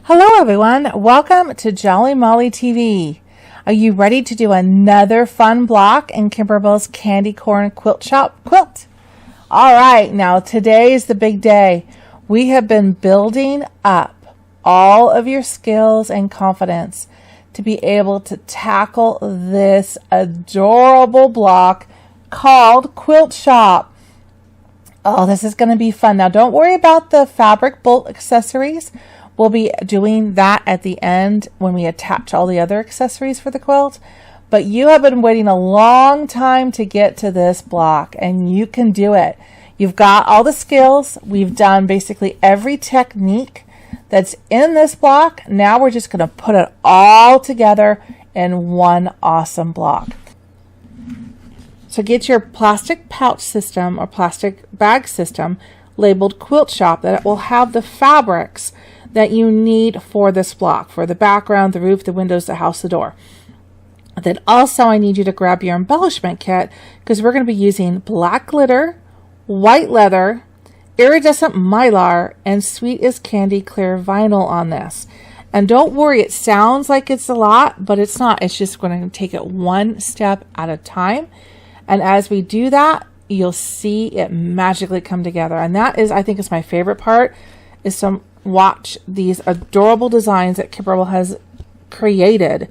Hello everyone, welcome to Jolly Molly TV. Are you ready to do another fun block in Kimberbell's Candy Corn Quilt Shop quilt? Alright, now today is the big day. We have been building up all of your skills and confidence to be able to tackle this adorable block called Quilt Shop. Oh, this is going to be fun. Now don't worry about the fabric bolt accessories. We'll be doing that at the end when we attach all the other accessories for the quilt. But you have been waiting a long time to get to this block, and you can do it. You've got all the skills. We've done basically every technique that's in this block. Now we're just going to put it all together in one awesome block. So get your plastic pouch system or plastic bag system labeled Quilt Shop that will have the fabrics that you need for this block, for the background, the roof, the windows, the house, the door. Then also I need you to grab your embellishment kit because we're going to be using black glitter, white leather, iridescent mylar, and sweet as candy clear vinyl on this. And don't worry, it sounds like it's a lot, but it's not. It's just going to take it one step at a time. And as we do that, you'll see it magically come together. And that is, I think, is my favorite part, is to watch these adorable designs that Kimberbell has created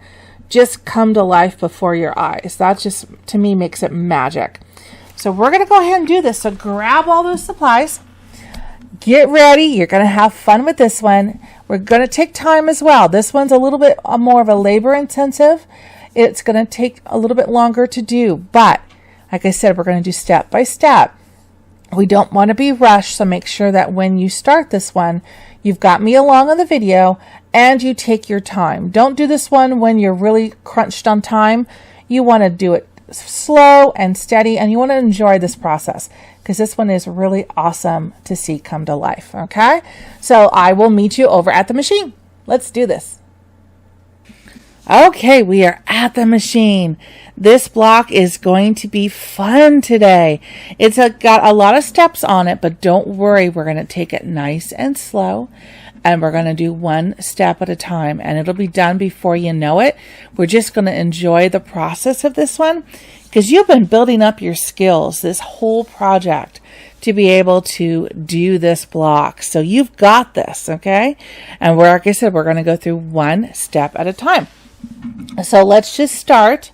just come to life before your eyes. That just, to me, makes it magic. So we're going to go ahead and do this. So grab all those supplies. Get ready. You're going to have fun with this one. We're going to take time as well. This one's a little bit more of a labor intensive. It's going to take a little bit longer to do. But like I said, we're going to do step by step. We don't want to be rushed, so make sure that when you start this one, you've got me along on the video and you take your time. Don't do this one when you're really crunched on time. You want to do it slow and steady, and you want to enjoy this process because this one is really awesome to see come to life. Okay, so I will meet you over at the machine. Let's do this. Okay, we are at the machine. This block is going to be fun today. It's got a lot of steps on it, but don't worry. We're going to take it nice and slow, and we're going to do one step at a time, and it'll be done before you know it. We're just going to enjoy the process of this one because you've been building up your skills this whole project to be able to do this block. So you've got this, okay? And like I said, we're going to go through one step at a time. So let's just start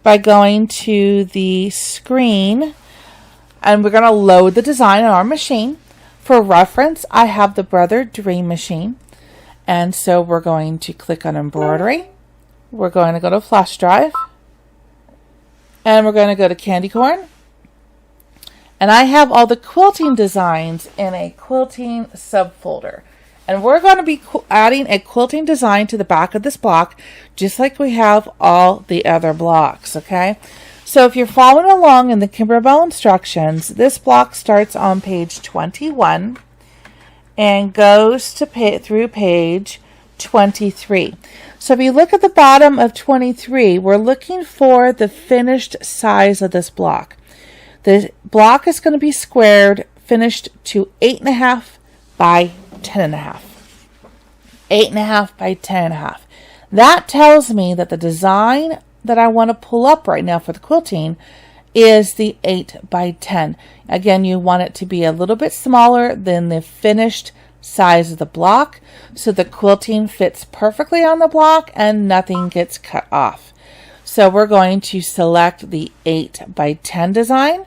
by going to the screen, and we're going to load the design on our machine. For reference, I have the Brother Dream machine, and so we're going to click on Embroidery. We're going to go to Flash Drive, and we're going to go to Candy Corn. And I have all the quilting designs in a quilting subfolder. And we're going to be adding a quilting design to the back of this block, just like we have all the other blocks, okay? So if you're following along in the Kimberbell instructions, this block starts on page 21 and goes to through page 23. So if you look at the bottom of 23, we're looking for the finished size of this block. The block is going to be squared, finished to 8.5 by 10.5. 8.5 by 10.5. That tells me that the design that I want to pull up right now for the quilting is the 8 by 10. Again, you want it to be a little bit smaller than the finished size of the block, so the quilting fits perfectly on the block and nothing gets cut off. So we're going to select the 8 by 10 design,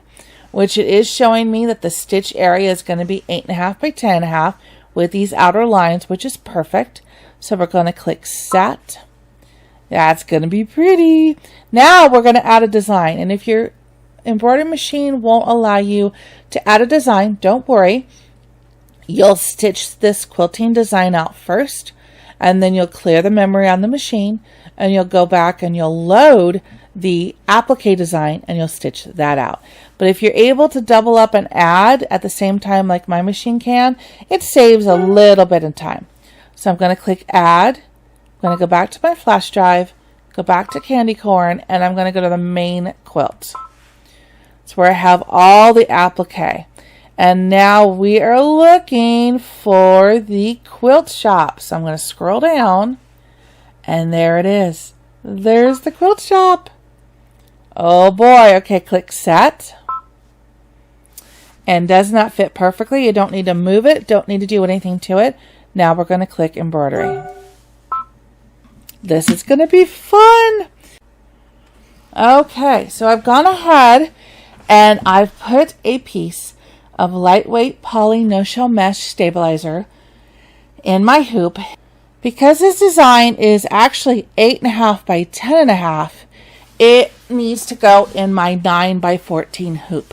which it is showing me that the stitch area is going to be 8.5 by 10.5 with these outer lines, which is perfect. So we're going to click Set. That's going to be pretty. Now we're going to add a design. And if your embroidery machine won't allow you to add a design, don't worry. You'll stitch this quilting design out first, and then you'll clear the memory on the machine, and you'll go back and you'll load the applique design and you'll stitch that out. But if you're able to double up and add at the same time like my machine can, it saves a little bit of time. So I'm going to click Add. I'm going to go back to my flash drive, go back to Candy Corn, and I'm going to go to the main quilt. It's where I have all the applique. And now we are looking for the Quilt Shop. So I'm going to scroll down, and there it is. There's the Quilt Shop. Oh boy. Okay, click set. And does not fit perfectly. You don't need to move it. Don't need to do anything to it. Now we're going to click embroidery. This is going to be fun. Okay, so I've gone ahead and I've put a piece of lightweight poly no-shell mesh stabilizer in my hoop. Because this design is actually 8.5 by 10.5, it needs to go in my 9 by 14 hoop.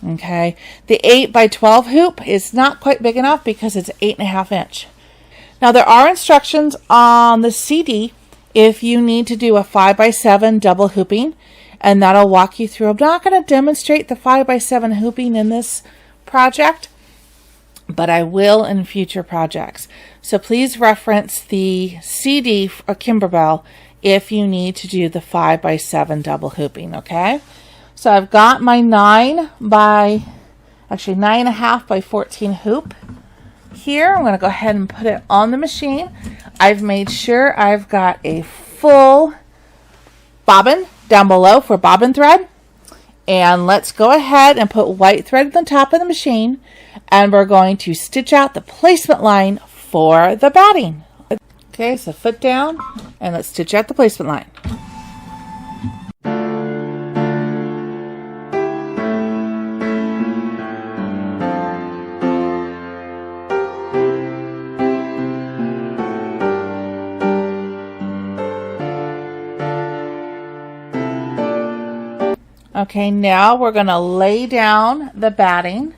Okay, the 8 by 12 hoop is not quite big enough because it's 8.5 inch. Now there are instructions on the CD if you need to do a 5 by 7 double hooping, and that'll walk you through. I'm not going to demonstrate the 5 by 7 hooping in this project, but I will in future projects. So please reference the CD for Kimberbell if you need to do the 5 by 7 double hooping, okay? So I've got my 9.5 by 14 hoop here. I'm going to go ahead and put it on the machine. I've made sure I've got a full bobbin down below for bobbin thread. And let's go ahead and put white thread at the top of the machine, and we're going to stitch out the placement line for the batting. Okay, so foot down, and let's stitch out the placement line. Okay, now we're going to lay down the batting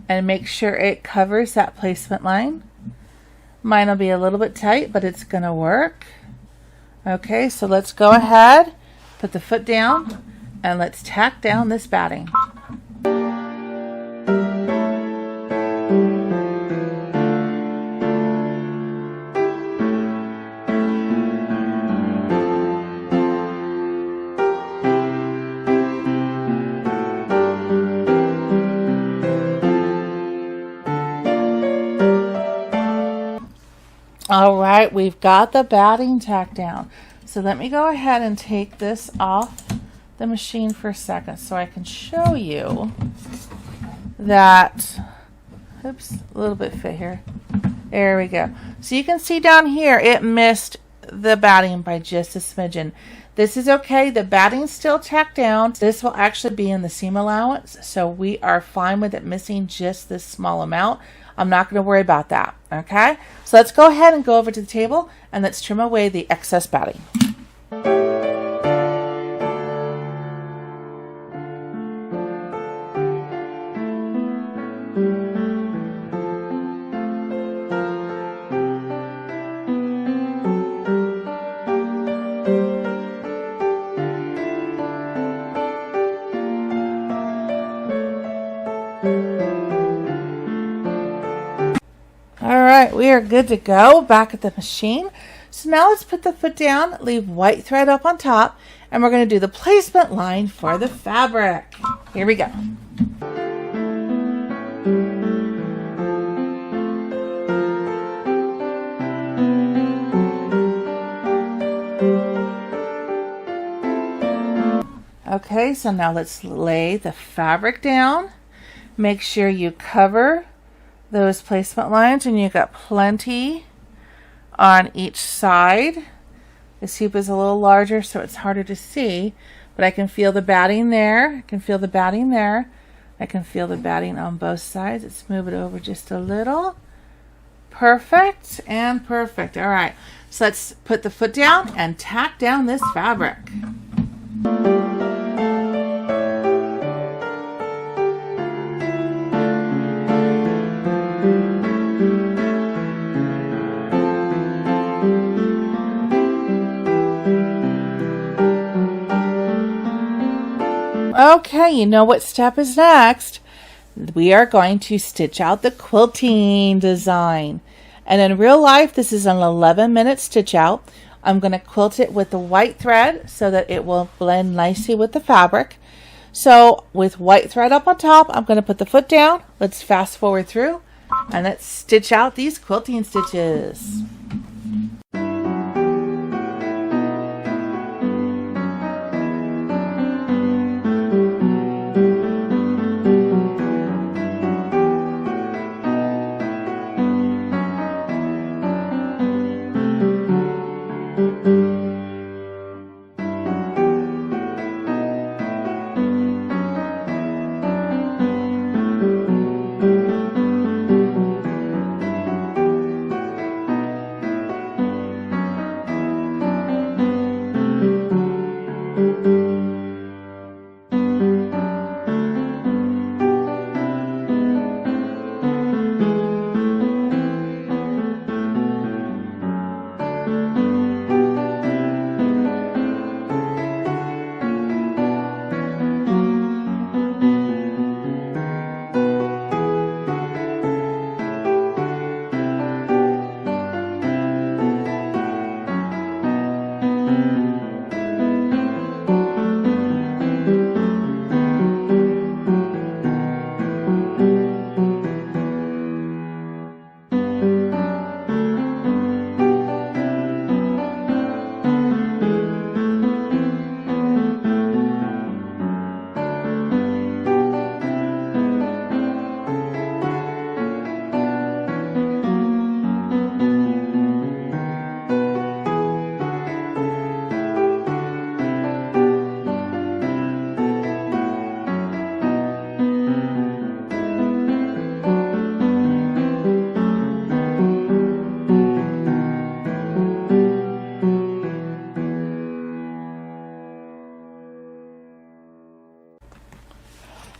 and make sure it covers that placement line. Mine will be a little bit tight, but it's going to work. Okay, so let's go ahead, put the foot down, and let's tack down this batting. All right, we've got the batting tacked down. So let me go ahead and take this off the machine for a second so I can show you that, oops, a little bit fit here. There we go. So you can see down here, it missed the batting by just a smidgen. This is okay. The batting's still tacked down. This will actually be in the seam allowance, so we are fine with it missing just this small amount. I'm not going to worry about that, okay? So let's go ahead and go over to the table and let's trim away the excess batting. We are good to go back at the machine. So now let's put the foot down, leave white thread up on top, and we're going to do the placement line for the fabric. Here we go. Okay, so now let's lay the fabric down. Make sure you cover those placement lines, and you've got plenty on each side. This hoop is a little larger, so it's harder to see, but I can feel the batting there. I can feel the batting there. I can feel the batting on both sides. Let's move it over just a little. Perfect and perfect. All right, so let's put the foot down and tack down this fabric. Okay, you know what step is next. We are going to stitch out the quilting design. And in real life, this is an 11-minute stitch out. I'm going to quilt it with the white thread so that it will blend nicely with the fabric. So with white thread up on top, I'm going to put the foot down. Let's fast forward through and let's stitch out these quilting stitches.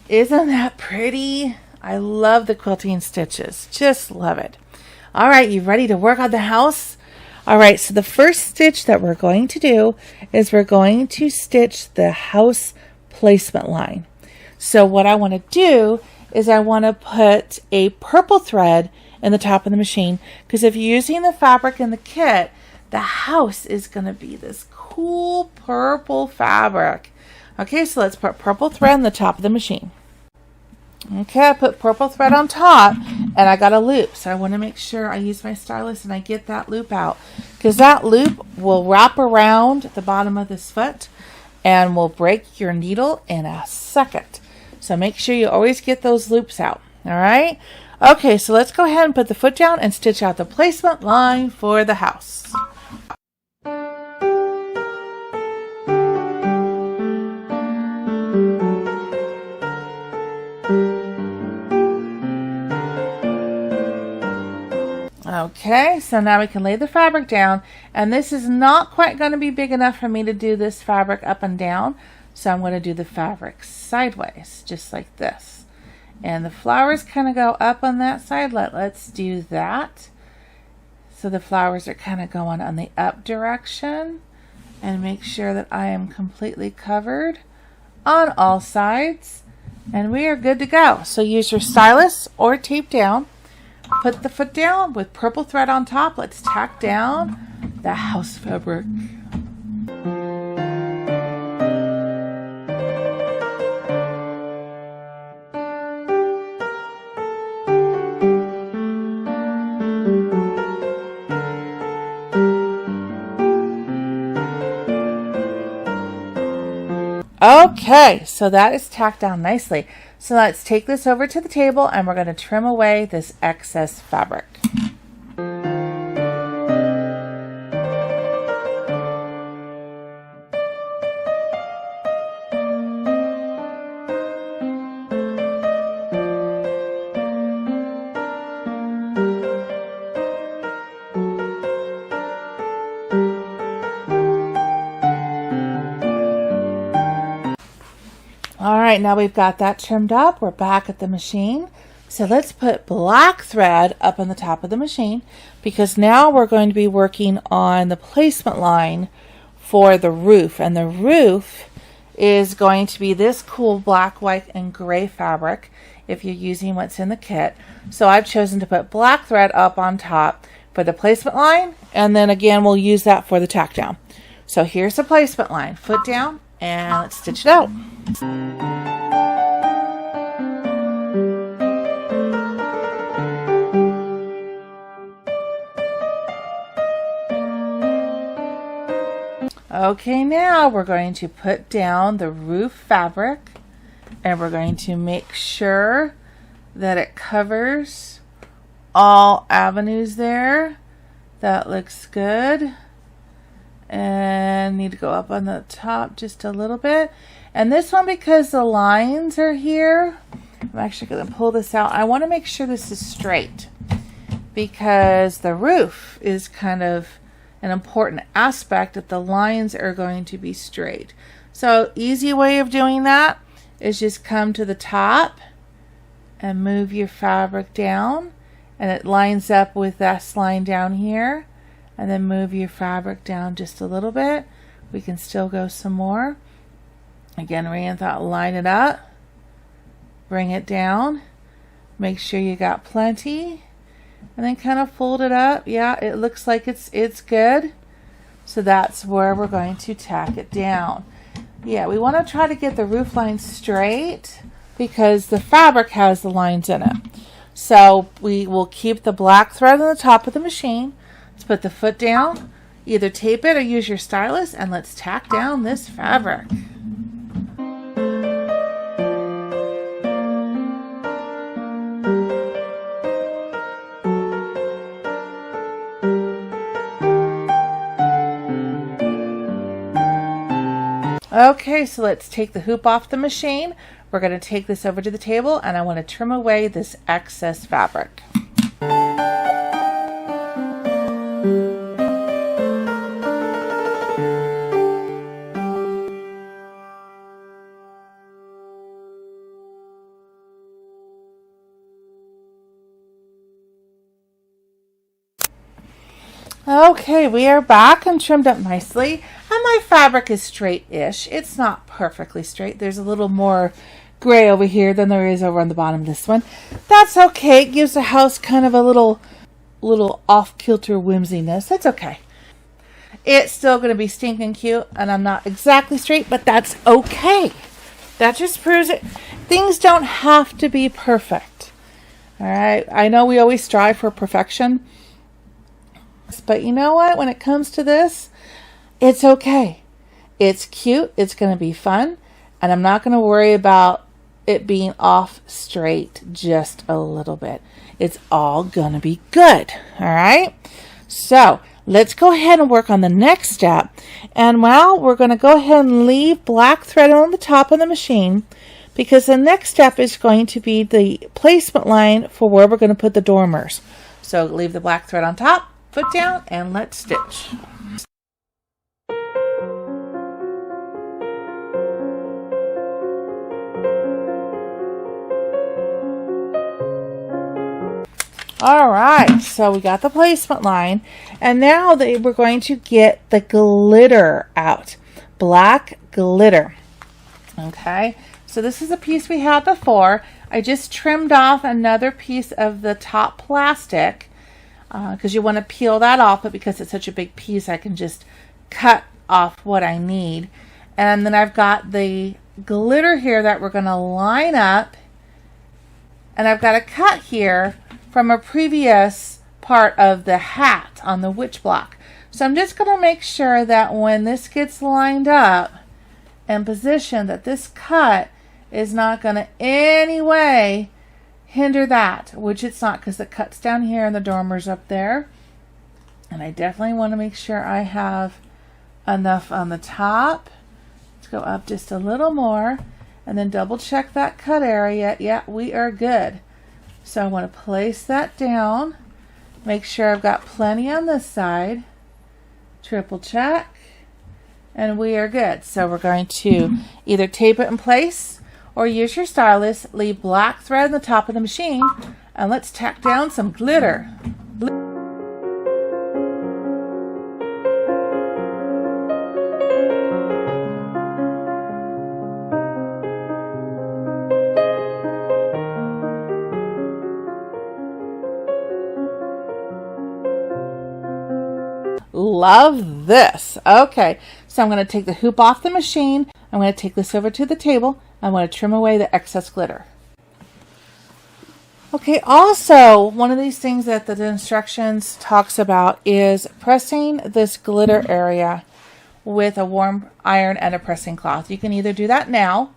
Isn't that pretty? I love the quilting stitches. Just love it. All right, you ready to work on the house? All right, so the first stitch that we're going to do is we're going to stitch the house placement line. So what I want to do is I want to put a purple thread in the top of the machine, because if you're using the fabric in the kit, the house is going to be this cool purple fabric. Okay, so let's put purple thread in the top of the machine. Okay, I put purple thread on top and I got a loop. So I want to make sure I use my stylus and I get that loop out, because that loop will wrap around the bottom of this foot and will break your needle in a second. So make sure you always get those loops out. All right. Okay, so let's go ahead and put the foot down and stitch out the placement line for the house. Okay, so now we can lay the fabric down, and this is not quite going to be big enough for me to do this fabric up and down, so I'm going to do the fabric sideways, just like this. And the flowers kind of go up on that side. Let's do that. So the flowers are kind of going on the up direction, and make sure that I am completely covered on all sides, and we are good to go. So use your stylus or tape down. Put the foot down with purple thread on top. Let's tack down the house fabric. Okay, so that is tacked down nicely. So let's take this over to the table and we're going to trim away this excess fabric. All right, now we've got that trimmed up. We're back at the machine. So let's put black thread up on the top of the machine, because now we're going to be working on the placement line for the roof. And the roof is going to be this cool black, white, and gray fabric if you're using what's in the kit. So I've chosen to put black thread up on top for the placement line, and then again we'll use that for the tack down. So here's the placement line. Foot down, and let's stitch it out. Okay, now we're going to put down the roof fabric, and we're going to make sure that it covers all avenues there. That looks good. And need to go up on the top just a little bit. And this one, because the lines are here, I'm actually going to pull this out. I want to make sure this is straight, because the roof is kind of an important aspect that the lines are going to be straight. So easy way of doing that is just come to the top and move your fabric down, and it lines up with this line down here, and then move your fabric down just a little bit. We can still go some more. Again, line it up, bring it down, make sure you got plenty, and then kind of fold it up. Yeah, it looks like it's good. So that's where we're going to tack it down. Yeah, we want to try to get the roof line straight because the fabric has the lines in it. So we will keep the black thread on the top of the machine. Let's put the foot down, either tape it or use your stylus, and let's tack down this fabric. Okay, so let's take the hoop off the machine. We're going to take this over to the table, and I want to trim away this excess fabric. Okay, we are back and trimmed up nicely, and my fabric is straight-ish. It's not perfectly straight. There's a little more gray over here than there is over on the bottom of this one. That's okay. It gives the house kind of a little off-kilter whimsiness. That's okay. It's still going to be stinking cute, and I'm not exactly straight, but that's okay. That just proves it. Things don't have to be perfect. All right? I know we always strive for perfection, but you know what? When it comes to this, it's okay. It's cute. It's going to be fun. And I'm not going to worry about it being off straight just a little bit. It's all going to be good. All right? So let's go ahead and work on the next step. And well, we're going to go ahead and leave black thread on the top of the machine, because the next step is going to be the placement line for where we're going to put the dormers. So leave the black thread on top, foot down, and let's stitch. All right, so we got the placement line, and now we're going to get the glitter out. Black glitter. Okay, so this is a piece we had before. I just trimmed off another piece of the top plastic, because you want to peel that off, but because it's such a big piece, I can just cut off what I need. And then I've got the glitter here that we're going to line up, and I've got a cut here from a previous part of the hat on the witch block. So I'm just going to make sure that when this gets lined up and positioned, that this cut is not going to any way hinder that, which it's not, because the cut's down here and the dormer's up there. And I definitely want to make sure I have enough on the top. Let's go up just a little more and then double check that cut area. Yeah, we are good. So I want to place that down, make sure I've got plenty on this side, triple check, and we are good. So we're going to either tape it in place or use your stylus, leave black thread on the top of the machine, and let's tack down some glitter. Love this. Okay, so I'm going to take the hoop off the machine. I'm going to take this over to the table. I'm going to trim away the excess glitter. Okay, also, one of these things that the instructions talks about is pressing this glitter area with a warm iron and a pressing cloth. You can either do that now,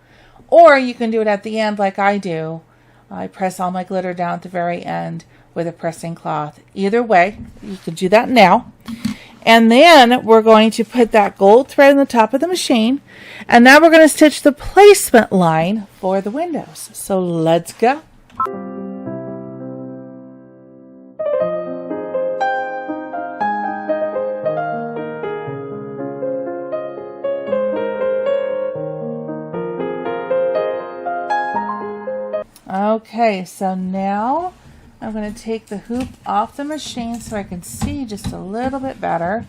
or you can do it at the end like I do. I press all my glitter down at the very end with a pressing cloth. Either way, you can do that now. And then we're going to put that gold thread on the top of the machine. And now we're going to stitch the placement line for the windows. So let's go. Okay, so now I'm going to take the hoop off the machine so I can see just a little bit better.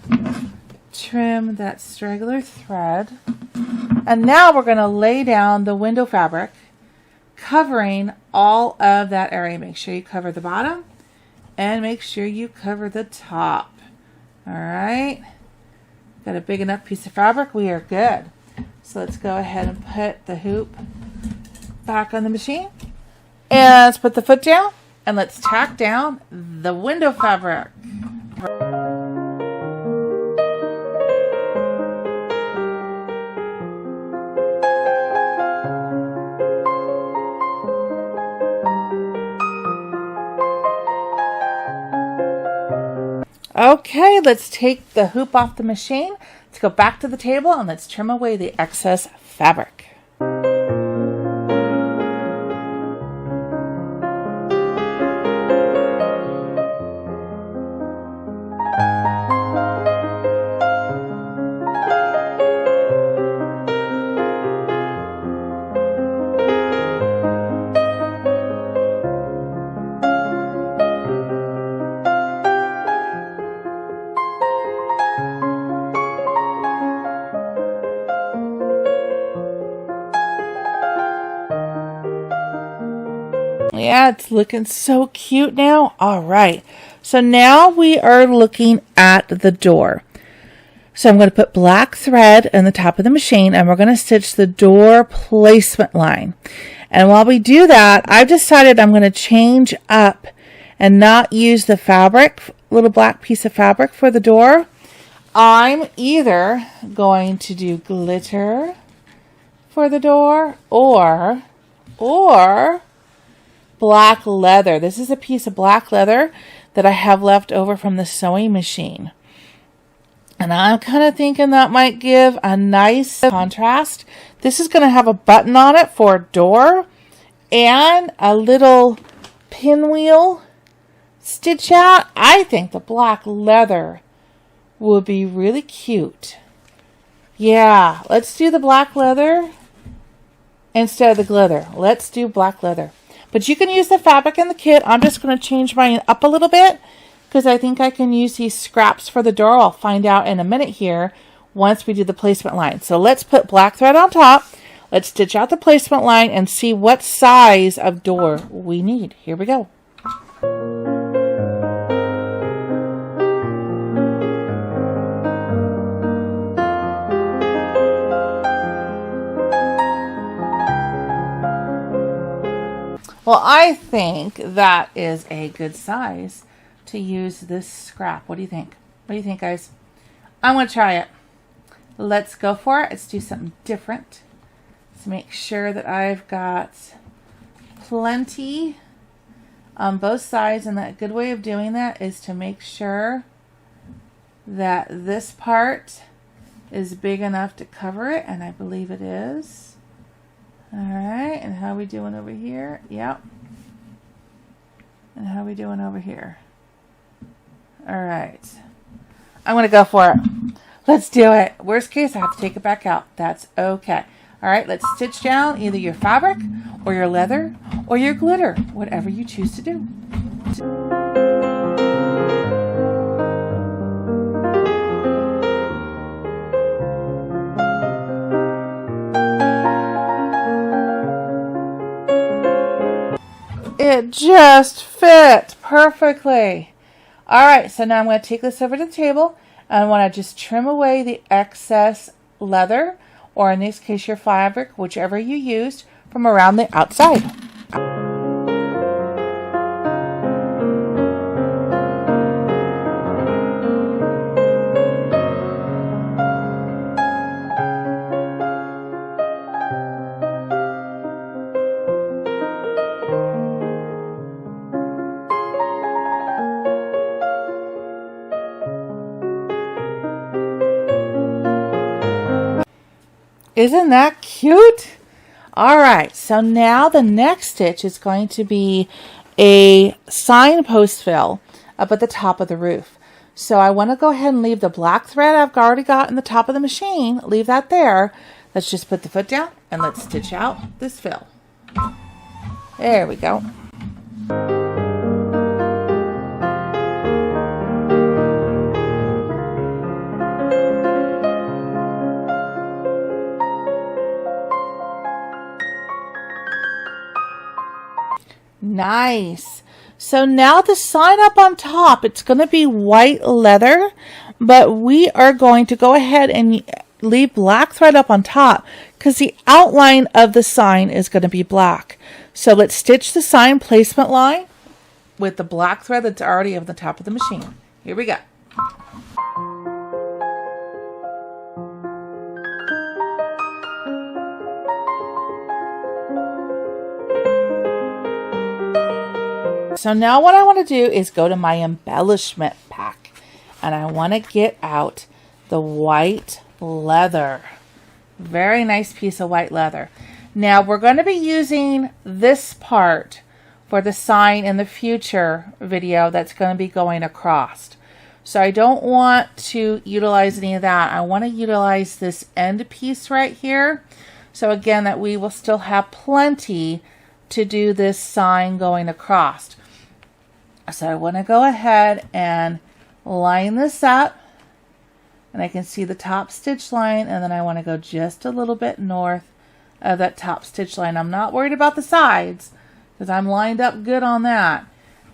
Trim that straggler thread. And now we're going to lay down the window fabric, covering all of that area. Make sure you cover the bottom and make sure you cover the top. All right. Got a big enough piece of fabric. We are good. So let's go ahead and put the hoop back on the machine. And let's put the foot down and let's tack down the window fabric. Okay, let's take the hoop off the machine. Let's go back to the table and let's trim away the excess fabric. Yeah, it's looking so cute now. All right. So now we are looking at the door. So I'm going to put black thread in the top of the machine and we're going to stitch the door placement line. And while we do that, I've decided I'm going to change up and not use the fabric, little black piece of fabric for the door. I'm either going to do glitter for the door or black leather. This is a piece of black leather that I have left over from the sewing machine. And I'm kind of thinking that might give a nice contrast. This is going to have a button on it for a door and a little pinwheel stitch out. I think the black leather would be really cute. Yeah, let's do the black leather instead of the glitter. Let's do black leather. But you can use the fabric in the kit. I'm just going to change mine up a little bit because I think I can use these scraps for the door. I'll find out in a minute here once we do the placement line. So let's put black thread on top. Let's stitch out the placement line and see what size of door we need. Here we go. Well, I think that is a good size to use this scrap. What do you think? What do you think, guys? I'm going to try it. Let's go for it. Let's do something different. Let's make sure that I've got plenty on both sides. And a good way of doing that is to make sure that this part is big enough to cover it. And I believe it is. All right, and how are we doing over here? Yep. And how are we doing over here? All right. I'm going to go for it. Let's do it. Worst case, I have to take it back out. That's okay. All right, let's stitch down either your fabric or your leather or your glitter, whatever you choose to do. It just fit perfectly. All right, so now I'm going to take this over to the table and I want to just trim away the excess leather, or in this case your fabric, whichever you used, from around the outside. Isn't that cute? All right, so now the next stitch is going to be a signpost fill up at the top of the roof. So I want to go ahead and leave the black thread I've already got in the top of the machine. Leave that there. Let's just put the foot down and let's stitch out this fill. There we go. Nice. So now the sign up on top, it's going to be white leather, but we are going to go ahead and leave black thread up on top because the outline of the sign is going to be black. So let's stitch the sign placement line with the black thread that's already on the top of the machine. Here we go. So now what I want to do is go to my embellishment pack and I want to get out the white leather. Very nice piece of white leather. Now we're going to be using this part for the sign in the future video that's going to be going across. So I don't want to utilize any of that. I want to utilize this end piece right here. So again, that we will still have plenty to do this sign going across. So I want to go ahead and line this up, and I can see the top stitch line, and then I want to go just a little bit north of that top stitch line. I'm not worried about the sides because I'm lined up good on that.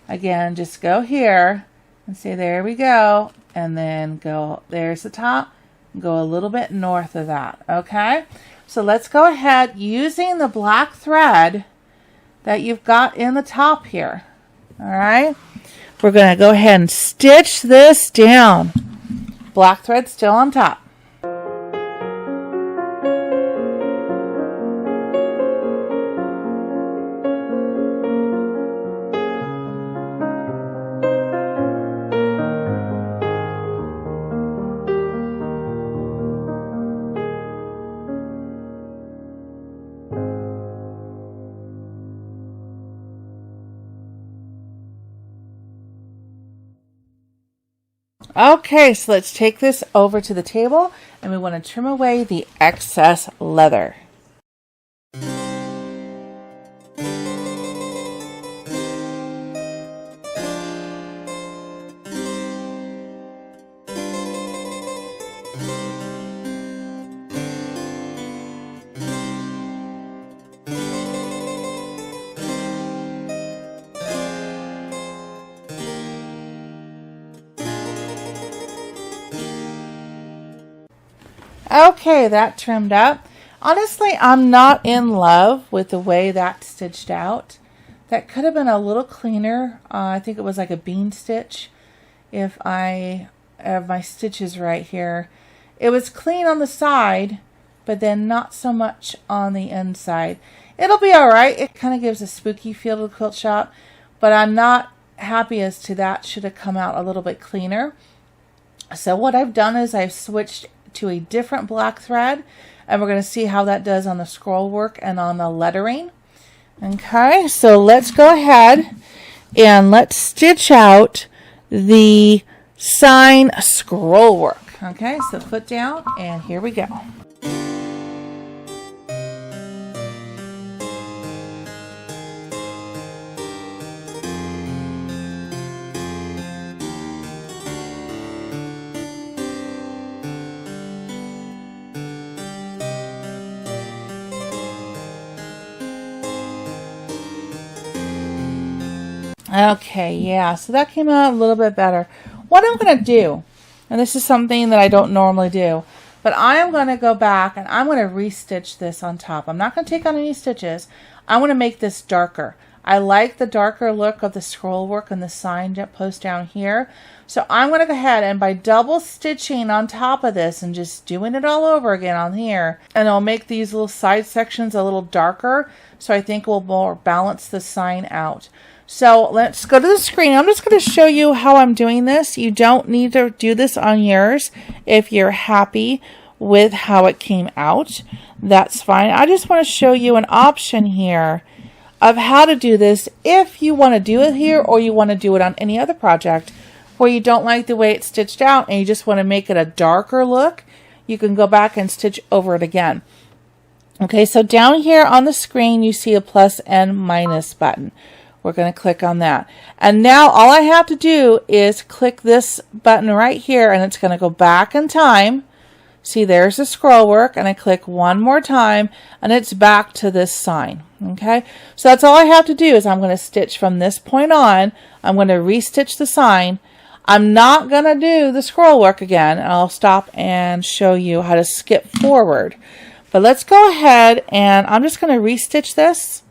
Again, just go here and say there we go, and then go, there's the top, go a little bit north of that. Okay, so let's go ahead using the black thread that you've got in the top here. All right, we're going to go ahead and stitch this down. Black thread still on top. Okay, so let's take this over to the table and we want to trim away the excess leather. Okay, that trimmed up. Honestly, I'm not in love with the way that stitched out. That could have been a little cleaner. I think it was like a bean stitch. If I have my stitches right here. It was clean on the side, but then not so much on the inside. It'll be alright. It kind of gives a spooky feel to the quilt shop, but I'm not happy as to that. Should have come out a little bit cleaner. So what I've done is I've switched to a different black thread, and we're going to see how that does on the scroll work and on the lettering. Okay, so let's go ahead and let's stitch out the sign scroll work. Okay, so foot down, and here we go. Okay, yeah, so that came out a little bit better. What I'm going to do, and this is something that I don't normally do, but I am going to go back and I'm going to restitch this on top. I'm not going to take on any stitches. I want to make this darker. I like the darker look of the scroll work and the sign post down here. So I'm going to go ahead and by double stitching on top of this and just doing it all over again on here, and I'll make these little side sections a little darker, so I think we'll more balance the sign out. So let's go to the screen. I'm just going to show you how I'm doing this. You don't need to do this on yours if you're happy with how it came out, that's fine. I just want to show you an option here of how to do this if you want to do it here or you want to do it on any other project where you don't like the way it's stitched out and you just want to make it a darker look. You can go back and stitch over it again. Okay, so down here on the screen you see a plus and minus button. We're going to click on that. And now all I have to do is click this button right here and it's going to go back in time. See, there's the scroll work, and I click one more time and it's back to this sign. Okay, so that's all I have to do is I'm going to stitch from this point on. I'm going to restitch the sign. I'm not going to do the scroll work again. I'll stop and show you how to skip forward. But let's go ahead and I'm just going to restitch this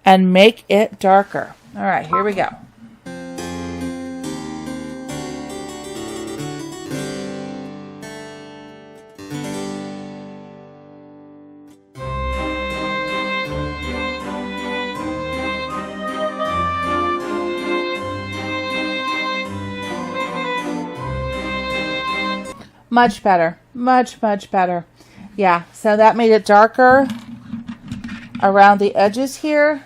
and make it darker. All right, here we go. Much better, much better. Yeah, so that made it darker around the edges here,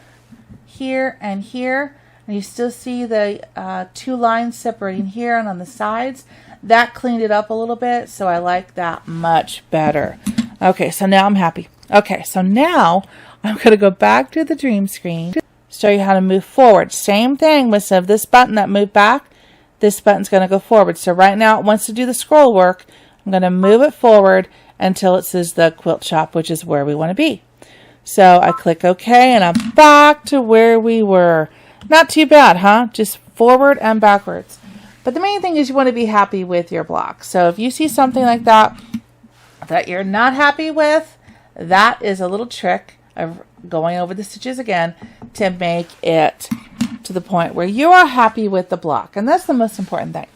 here, and here. And you still see the two lines separating here and on the sides. That cleaned it up a little bit, so I like that much better. Okay, so now I'm happy. Okay, so now I'm going to go back to the dream screen, show you how to move forward. Same thing with this button that moved back. This button's going to go forward. So right now it wants to do the scroll work. I'm going to move it forward until it says the Quilt Shop, which is where we want to be. So I click OK, and I'm back to where we were. Not too bad, huh? Just forward and backwards. But the main thing is you want to be happy with your block. So if you see something like that you're not happy with, that is a little trick of going over the stitches again to make it to the point where you are happy with the block. And that's the most important thing.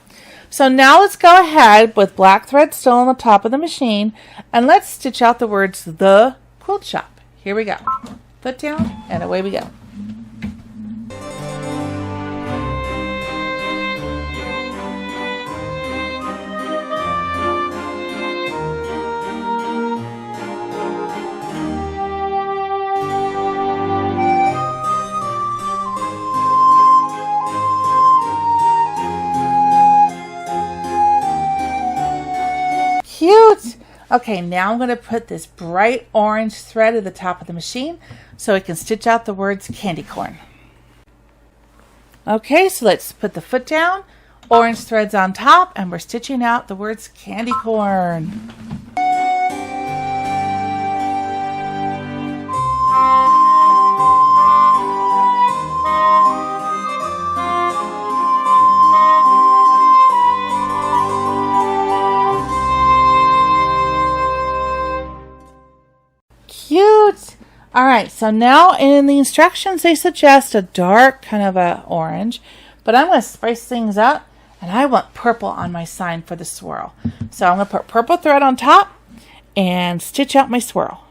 So now let's go ahead with black thread still on the top of the machine and let's stitch out the words The Quilt Shop. Here we go. Foot down and away we go. Cute. Okay, now I'm going to put this bright orange thread at the top of the machine so I can stitch out the words candy corn. Okay, so let's put the foot down, orange threads on top, and we're stitching out the words candy corn. Cute. All right, so now in the instructions they suggest a dark kind of a orange, but I'm going to spice things up and I want purple on my sign for the swirl. So I'm going to put purple thread on top and stitch out my swirl.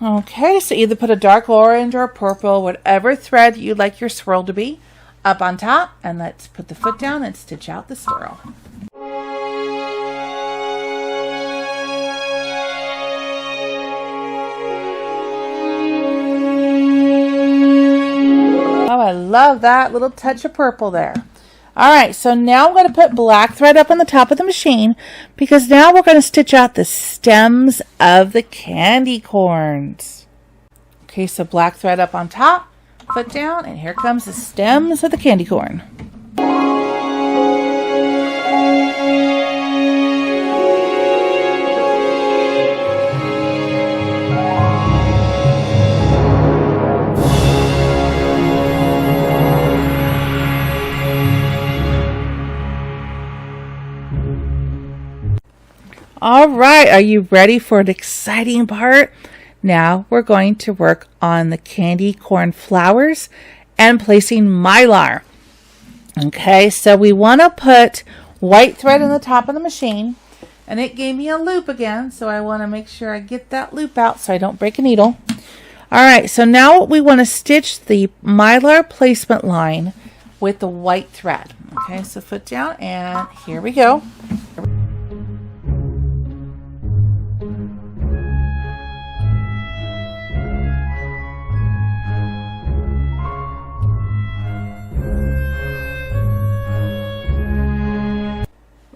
Okay, so either put a dark orange or purple, whatever thread you'd like your swirl to be, up on top, and let's put the foot down and stitch out the swirl. Oh, I love that little touch of purple there. All right, so now I'm going to put black thread up on the top of the machine because now we're going to stitch out the stems of the candy corns. Okay, so black thread up on top, foot down, and here comes the stems of the candy corn. All right, are you ready for an exciting part? Now we're going to work on the candy corn flowers and placing mylar. Okay, so we want to put white thread in the top of the machine, and it gave me a loop again, so I want to make sure I get that loop out so I don't break a needle. All right, so now we want to stitch the mylar placement line with the white thread. Okay, so foot down, and here we go.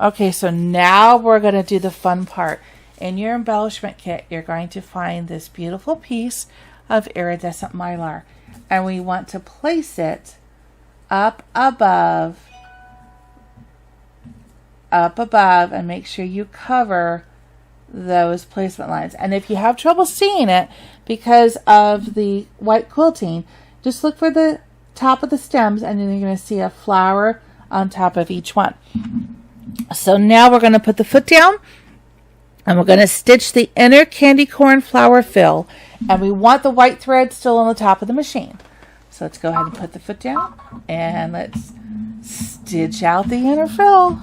Okay, so now we're going to do the fun part. In your embellishment kit, you're going to find this beautiful piece of iridescent mylar. And we want to place it up above, and make sure you cover those placement lines. And if you have trouble seeing it because of the white quilting, just look for the top of the stems, and then you're going to see a flower on top of each one. So now we're going to put the foot down, and we're going to stitch the inner candy corn flower fill, and we want the white thread still on the top of the machine. So let's go ahead and put the foot down, and let's stitch out the inner fill.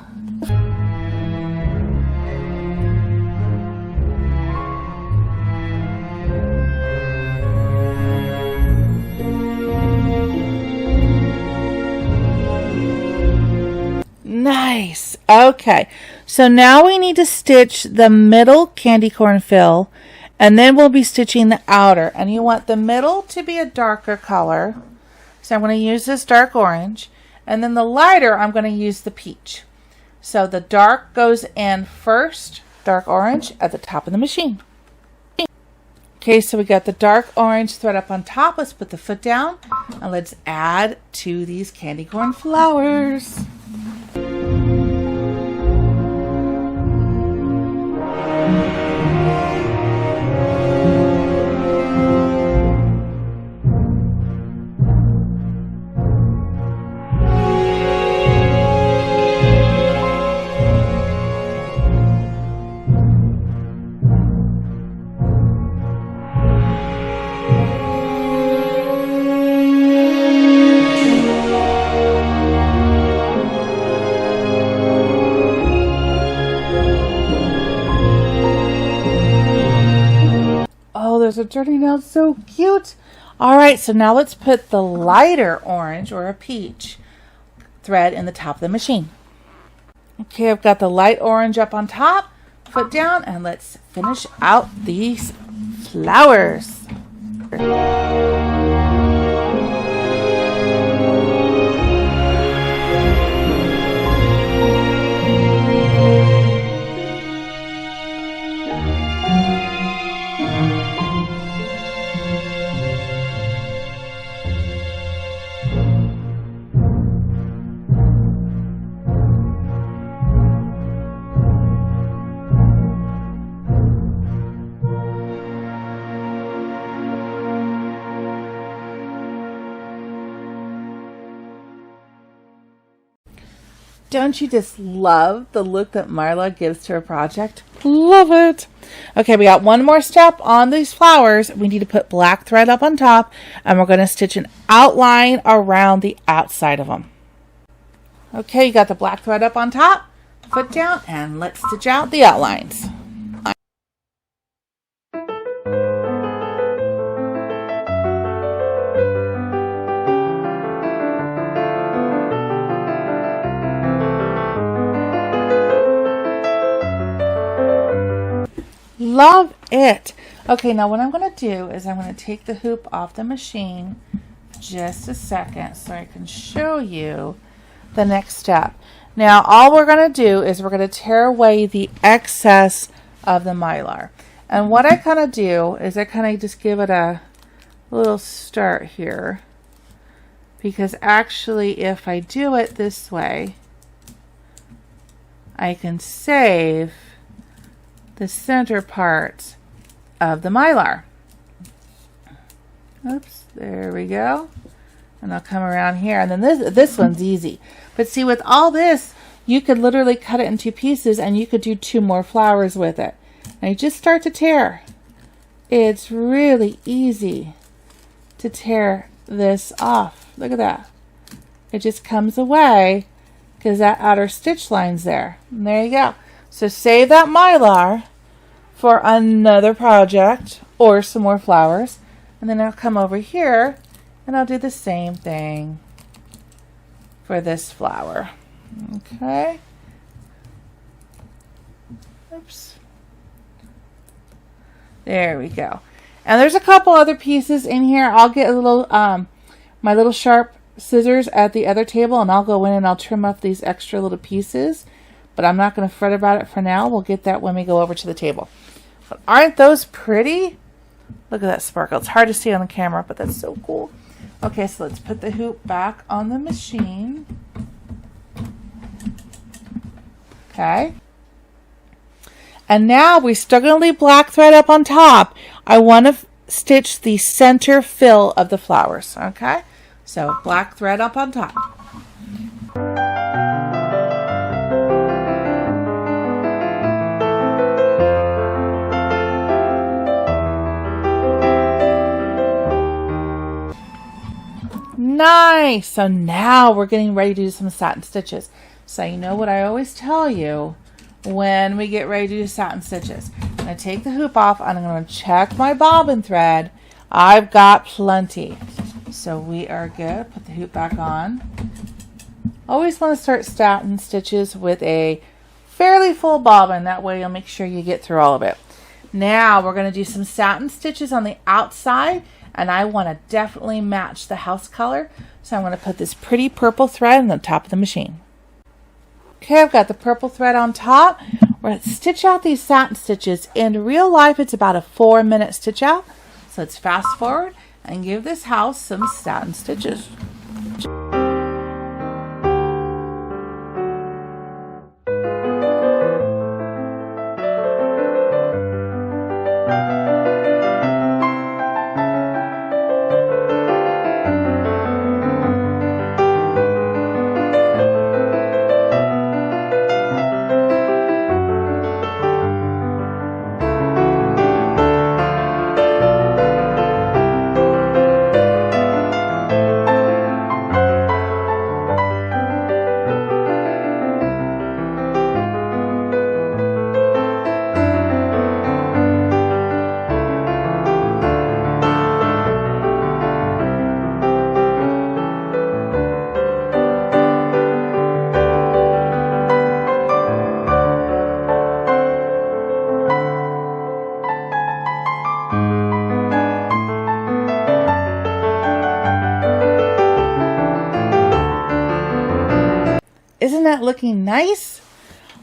Nice. Okay, so now we need to stitch the middle candy corn fill, and then we'll be stitching the outer. And you want the middle to be a darker color, so I'm going to use this dark orange, and then the lighter I'm going to use the peach. So the dark goes in first, dark orange at the top of the machine. Okay, so we got the dark orange thread up on top. Let's put the foot down, and let's add to these candy corn flowers. Those are turning out so cute. All right, so now let's put the lighter orange or a peach thread in the top of the machine. Okay, I've got the light orange up on top, foot down, and let's finish out these flowers. Don't you just love the look that Marla gives to her project? Love it. Okay, we got one more step on these flowers. We need to put black thread up on top, and we're going to stitch an outline around the outside of them. Okay, you got the black thread up on top, foot down, and let's stitch out the outlines. Love it. Okay, now what I'm going to do is I'm going to take the hoop off the machine just a second so I can show you the next step. Now all we're going to do is we're going to tear away the excess of the mylar. And what I kind of do is I kind of just give it a little start here, because actually if I do it this way, I can save the center part of the mylar. Oops, there we go. And I'll come around here, and then this one's easy. But see, with all this, you could literally cut it in two pieces, and you could do two more flowers with it. Now you just start to tear. It's really easy to tear this off. Look at that. It just comes away because that outer stitch line's there. And there you go. So save that mylar for another project or some more flowers. And then I'll come over here and I'll do the same thing for this flower. Okay. Oops. There we go. And there's a couple other pieces in here. I'll get a little, my little sharp scissors at the other table, and I'll go in and I'll trim up these extra little pieces. but I'm not going to fret about it for now. We'll get that when we go over to the table. But aren't those pretty? Look at that sparkle. It's hard to see on the camera, but that's so cool. Okay, so let's put the hoop back on the machine. Okay. And now we're still going to leave black thread up on top. I want to stitch the center fill of the flowers. Okay, so black thread up on top. Nice. So now we're getting ready to do some satin stitches. So you know what I always tell you when we get ready to do satin stitches. I'm going to take the hoop off and I'm going to check my bobbin thread. I've got plenty. So we are good. Put the hoop back on. Always want to start satin stitches with a fairly full bobbin. That way you'll make sure you get through all of it. Now we're going to do some satin stitches on the outside. And I want to definitely match the house color. So I'm going to put this pretty purple thread on the top of the machine. Okay, I've got the purple thread on top. We're going to stitch out these satin stitches. In real life, it's about a 4-minute stitch out. So let's fast forward and give this house some satin stitches. Isn't that looking nice?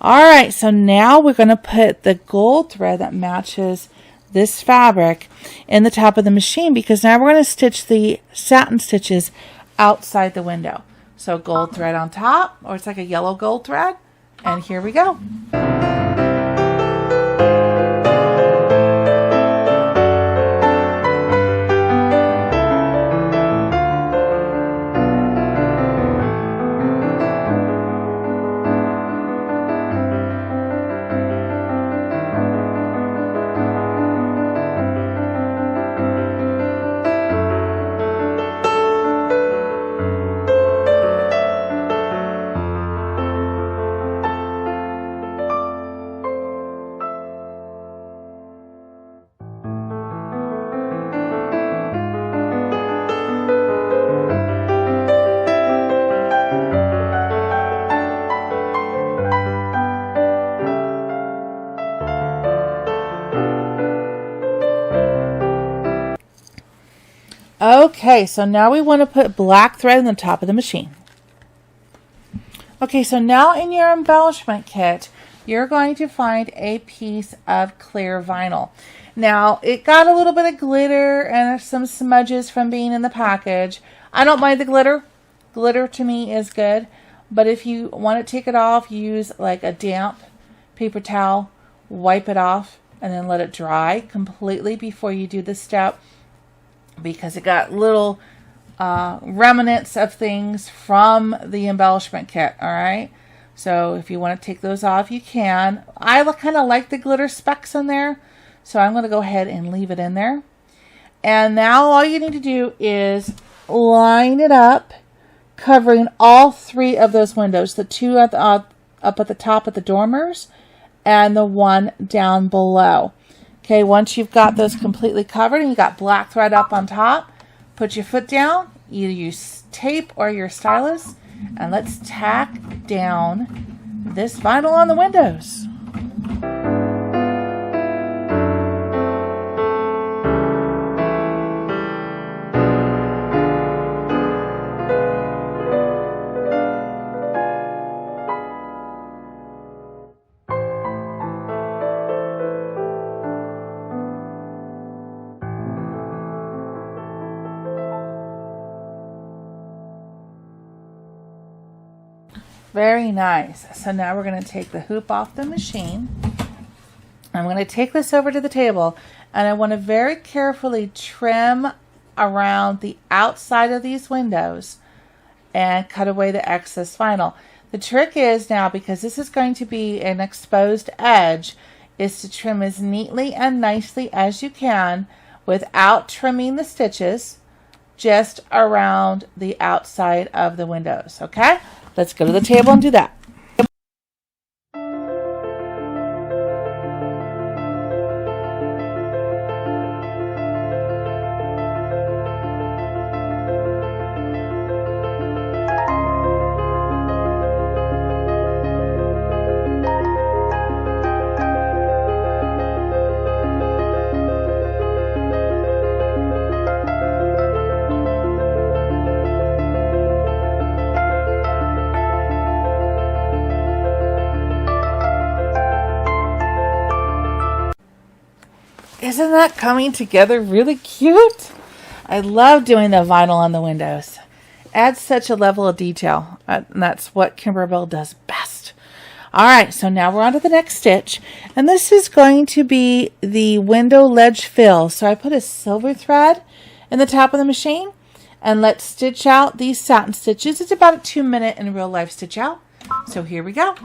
All right, so now we're going to put the gold thread that matches this fabric in the top of the machine, because now we're going to stitch the satin stitches outside the window. So gold thread on top, or it's like a yellow gold thread, and here we go. Okay, so now we want to put black thread in the top of the machine. Okay, so now in your embellishment kit, you're going to find a piece of clear vinyl. Now, it got a little bit of glitter and some smudges from being in the package. I don't mind the glitter. Glitter to me is good. But if you want to take it off, use like a damp paper towel, wipe it off, and then let it dry completely before you do this step, because it got little remnants of things from the embellishment kit. All right, so if you want to take those off, you can. I kind of like the glitter specks in there, so I'm going to go ahead and leave it in there. And now all you need to do is line it up, covering all 3 of those windows, the 2 at the, up at the top of the dormers and the one down below. Okay, once you've got those completely covered and you got black thread up on top, put your foot down, either use tape or your stylus, and let's tack down this vinyl on the windows. Very nice. So now we're going to take the hoop off the machine. I'm going to take this over to the table, and I want to very carefully trim around the outside of these windows and cut away the excess vinyl. The trick is now, because this is going to be an exposed edge, is to trim as neatly and nicely as you can without trimming the stitches, just around the outside of the windows. Okay, let's go to the table and do that. Isn't that coming together really cute? I love doing the vinyl on the windows. Adds such a level of detail. And that's what Kimberbell does best. Alright, so now we're on to the next stitch. And this is going to be the window ledge fill. So I put a silver thread in the top of the machine. And let's stitch out these satin stitches. It's about a 2-minute in real life stitch out. So here we go.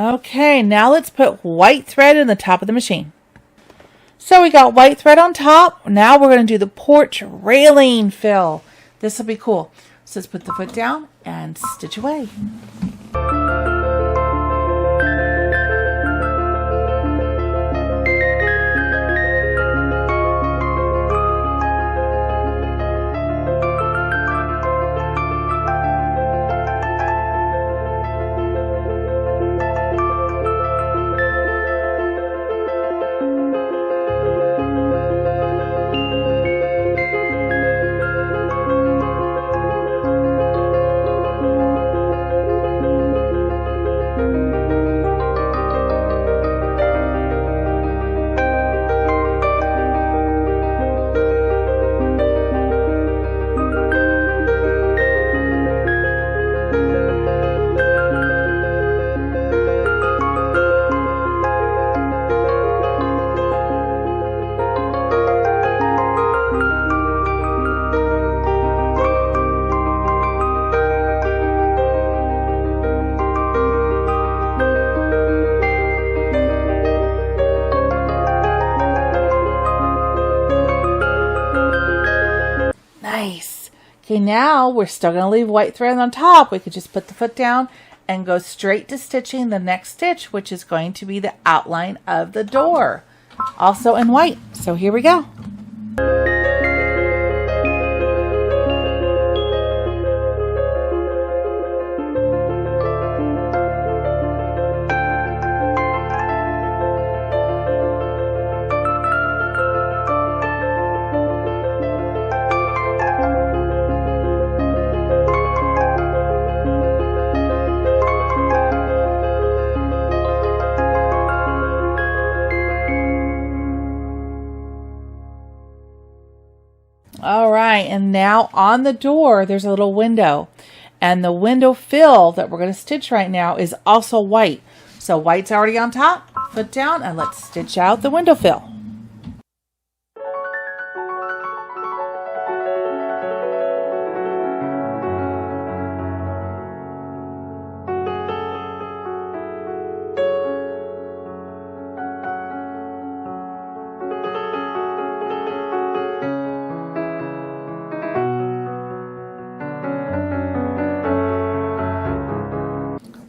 Okay, now let's put white thread in the top of the machine. So we got white thread on top. Now we're going to do the porch railing fill. This will be cool. So let's put the foot down and stitch away. Nice. Okay, now we're still going to leave white thread on top. We could just put the foot down and go straight to stitching the next stitch, which is going to be the outline of the door, also in white. So here we go. All right, and now on the door, there's a little window. And the window fill that we're going to stitch right now is also white. So white's already on top, foot down, and let's stitch out the window fill.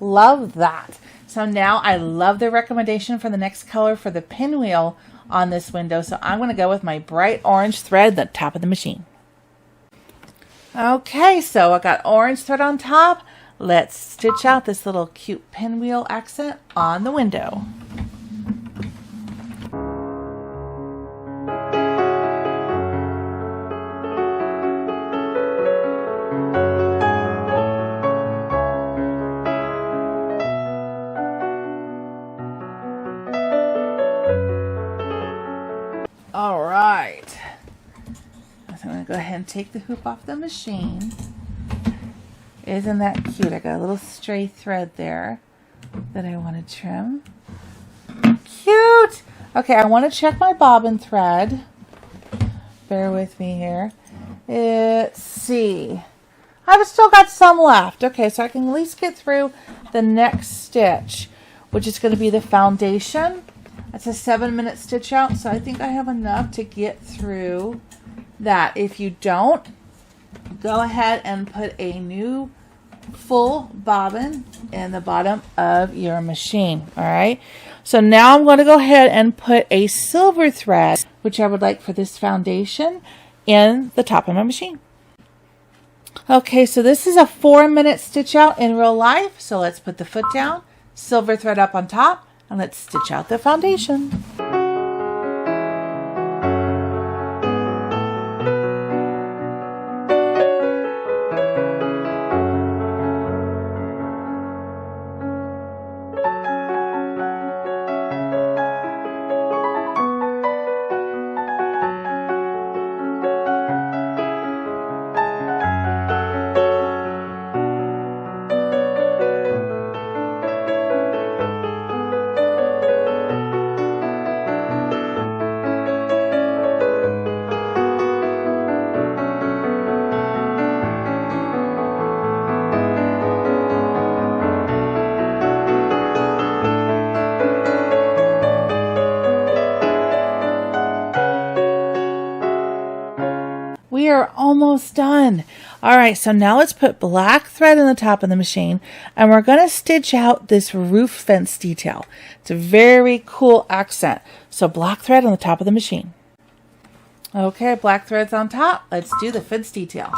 Love that. So now I love the recommendation for the next color for the pinwheel on this window. So I'm going to go with my bright orange thread at the top of the machine. Okay, so I got orange thread on top. Let's stitch out this little cute pinwheel accent on the window. All right. So I'm going to go ahead and take the hoop off the machine. Isn't that cute? I got a little stray thread there that I want to trim. Cute! Okay, I want to check my bobbin thread. Bear with me here. Let's see. I've still got some left. Okay, so I can at least get through the next stitch, which is going to be the foundation. It's a 7-minute stitch out, so I think I have enough to get through that. If you don't, go ahead and put a new full bobbin in the bottom of your machine. All right, so now I'm going to go ahead and put a silver thread, which I would like for this foundation, in the top of my machine. Okay, so this is a 4-minute stitch out in real life, so let's put the foot down, silver thread up on top, and let's stitch out the foundation. We are almost done. All right, so now let's put black thread in the top of the machine, and we're going to stitch out this roof fence detail. It's a very cool accent. So black thread on the top of the machine. Okay, black thread's on top. Let's do the fence detail.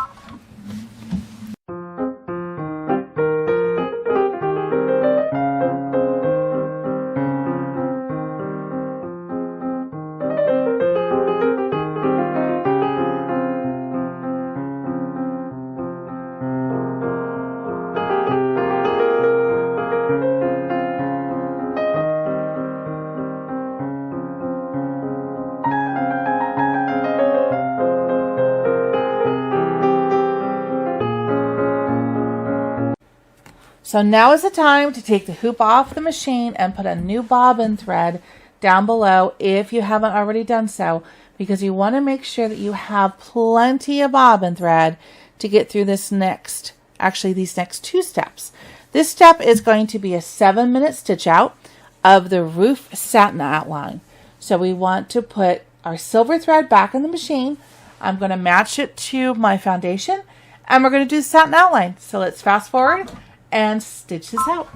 So now is the time to take the hoop off the machine and put a new bobbin thread down below if you haven't already done so, because you want to make sure that you have plenty of bobbin thread to get through these next 2 steps. This step is going to be a 7-minute stitch out of the roof satin outline. So we want to put our silver thread back in the machine. I'm going to match it to my foundation, and we're going to do the satin outline. So let's fast forward and stitch this out.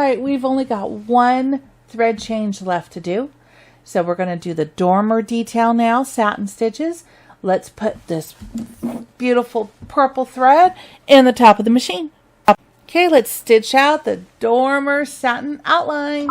right, we've only got one thread change left to do. So we're going to do the dormer detail now, satin stitches. Let's put this beautiful purple thread in the top of the machine. Okay, let's stitch out the dormer satin outline.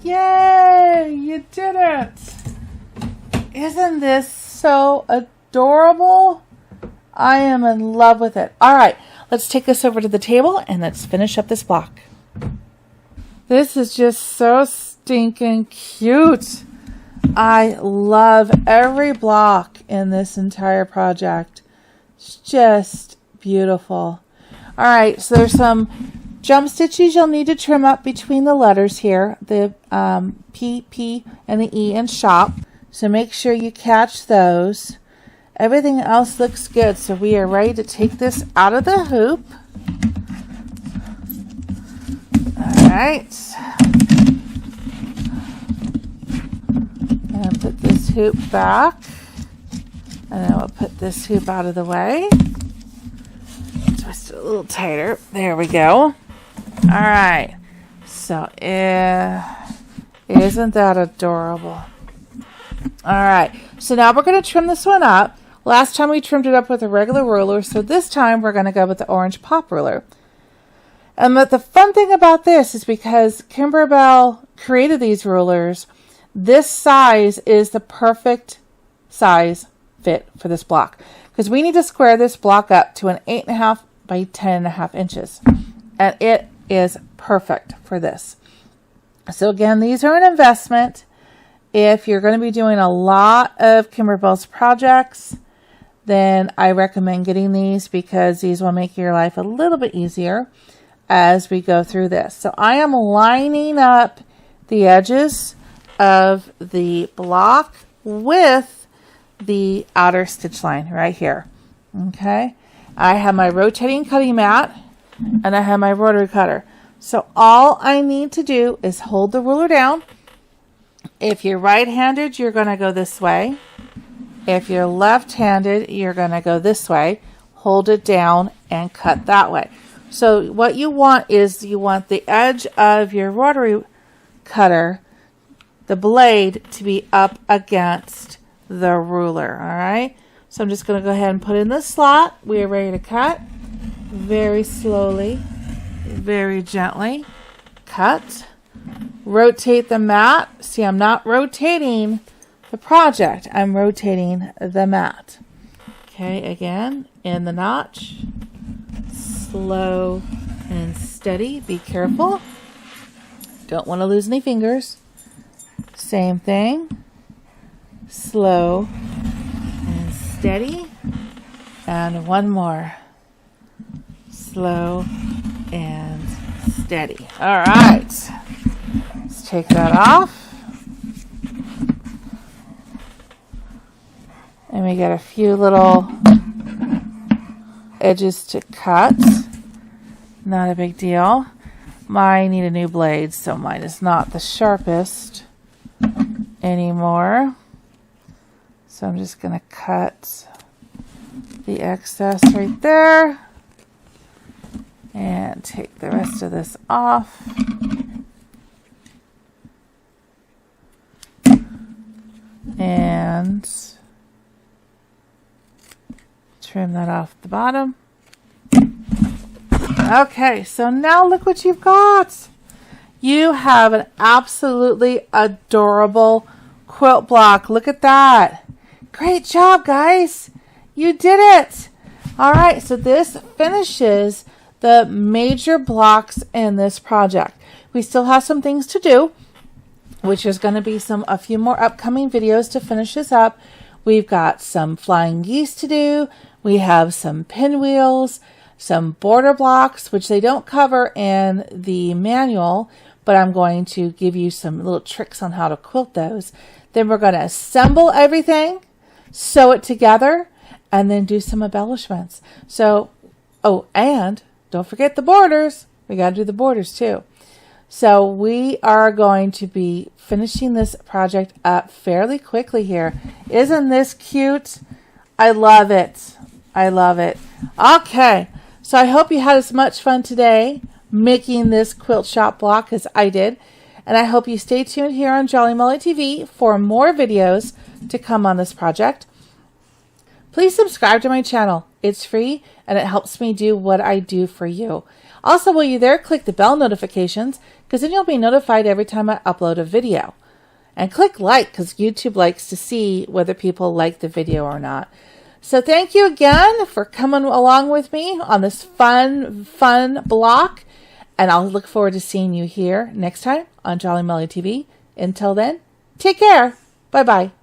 Yay! You did it! Isn't this so adorable? I am in love with it. All right, let's take this over to the table and let's finish up this block. This is just so stinking cute. I love every block in this entire project. It's just beautiful. All right, so there's some jump stitches you'll need to trim up between the letters here, the P, P, and the E in shop. So make sure you catch those. Everything else looks good. So we are ready to take this out of the hoop. All right. And put this hoop back. And then we'll put this hoop out of the way. Twist it a little tighter. There we go. All right, so isn't that adorable? All right, so now we're going to trim this one up. Last time we trimmed it up with a regular ruler, so this time we're going to go with the orange pop ruler. And the fun thing about this is because Kimberbell created these rulers, this size is the perfect size fit for this block. Because we need to square this block up to an 8.5 by 10.5 inches. And it is perfect for this. So again, these are an investment. If you're going to be doing a lot of Kimberbell's projects, then I recommend getting these because these will make your life a little bit easier as we go through this. So I am lining up the edges of the block with the outer stitch line right here. Okay, I have my rotating cutting mat and I have my rotary cutter. So all I need to do is hold the ruler down. If you're right-handed, you're going to go this way. If you're left-handed, you're going to go this way. Hold it down and cut that way. So what you want is you want the edge of your rotary cutter, the blade, to be up against the ruler. All right. So I'm just going to go ahead and put in the slot. We are ready to cut. Very slowly, very gently. Cut. Rotate the mat. See, I'm not rotating the project. I'm rotating the mat. Okay, again, in the notch. Slow and steady. Be careful. Don't want to lose any fingers. Same thing. Slow and steady. And one more. Slow and steady. All right. Let's take that off. And we got a few little edges to cut. Not a big deal. I need a new blade, so mine is not the sharpest anymore. So I'm just going to cut the excess right there. And take the rest of this off. And trim that off the bottom. Okay, so now look what you've got. You have an absolutely adorable quilt block. Look at that. Great job, guys. You did it. All right, so this finishes the major blocks in this project. We still have some things to do, which is going to be a few more upcoming videos to finish this up. We've got some flying geese to do. We have some pinwheels, some border blocks, which they don't cover in the manual, but I'm going to give you some little tricks on how to quilt those. Then we're going to assemble everything, sew it together, and then do some embellishments. So, oh, and don't forget the borders. We got to do the borders too. So we are going to be finishing this project up fairly quickly here. Isn't this cute? I love it. I love it. Okay, so I hope you had as much fun today making this quilt shop block as I did. And I hope you stay tuned here on Jolly Molly TV for more videos to come on this project. Please subscribe to my channel. It's free and it helps me do what I do for you. Also, while you're there, click the bell notifications because then you'll be notified every time I upload a video. And click like because YouTube likes to see whether people like the video or not. So thank you again for coming along with me on this fun block. And I'll look forward to seeing you here next time on Jolly Molly TV. Until then, take care. Bye-bye.